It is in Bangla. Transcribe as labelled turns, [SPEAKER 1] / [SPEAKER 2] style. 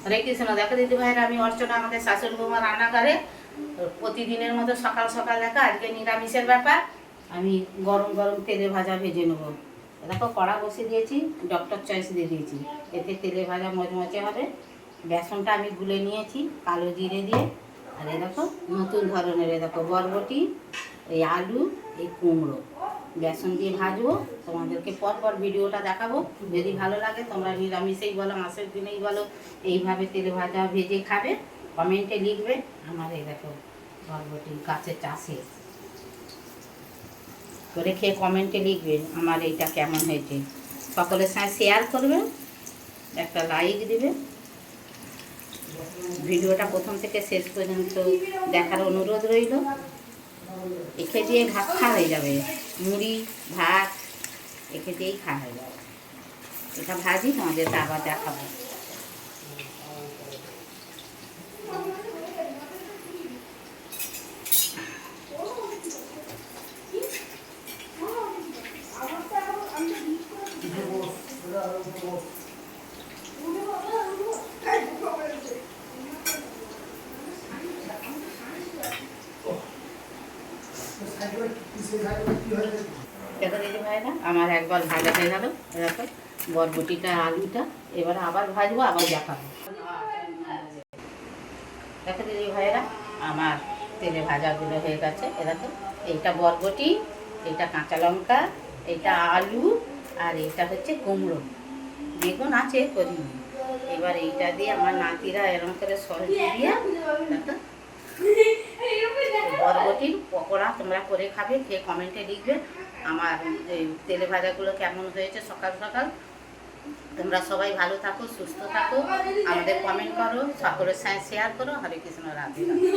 [SPEAKER 1] হরে কৃষ্ণ। দেখো দিদি ভাইরা, আমি অর্চনা, আমাদের শাশুড়ি বৌমা রান্নাঘরে প্রতিদিনের মতো সকাল সকাল দেখো আজকে নিরামিষের ব্যাপার। আমি গরম গরম তেলে ভাজা ভেজে নেবো। দেখো কড়া বসিয়ে দিয়েছি, ডক্টর চয়েস দিয়ে দিয়েছি, এতে তেলে ভাজা মচমচে হবে। বেসনটা আমি গুলে নিয়েছি কালো জিরে দিয়ে। আর এই দেখো নতুন ধরনের, এই দেখো বরবটি, এই আলু, এই কুমড়ো বেসন দিয়ে ভাজবো। তোমাদেরকে পরপর ভিডিওটা দেখাবো। যদি ভালো লাগে তোমরা নিরামিষেই বলো, মাসের দিনেই বলো, এইভাবে তেলে ভাজা ভেজে খাবে। কমেন্টে লিখবে আমার এই দেখো বরবটি গাছের চাষে করে খেয়ে কমেন্টে লিখবে আমার এইটা কেমন হয়েছে। সকলের সাথে শেয়ার করবে, একটা লাইক দিবে। ভিডিওটা প্রথম থেকে শেষ পর্যন্ত দেখার অনুরোধ রইল। একে দিয়ে ভাত খাওয়া হয়ে যাবে, মুড়ি ভাত একে দিয়েই খাওয়া হয়ে যাবে। এটা ভাজি তোমাদেরকে আবার দেখাবো। দেখো দিদি ভাইরা, আমার একবার ভাজা হয়ে গেল। এরকম বরবটিটা আলুটা এবারে আবার ভাজবো, আবার দেখাবো। দেখো দিদি ভাইরা, আমার তেলে ভাজাগুলো হয়ে গেছে। এরকম এইটা বরবটি, এইটা কাঁচা লঙ্কা, এইটা আলু, আর এইটা হচ্ছে কুমড়ো। বেগুন আছে করিনি। এবার এইটা দিয়ে আমার নাতিরা এরকম করে সস দিয়ে দেখো বরবটির পকোড়া তোমরা করে খাবে, খেয়ে কমেন্টে লিখবে আমার এই তেলে ভাজাগুলো কেমন হয়েছে সকাল সকাল। তোমরা সবাই ভালো থাকো, সুস্থ থাকো, আমাদের কমেন্ট করো, সকলের সাথে শেয়ার করো। হরে কৃষ্ণ, রাধে রাধে।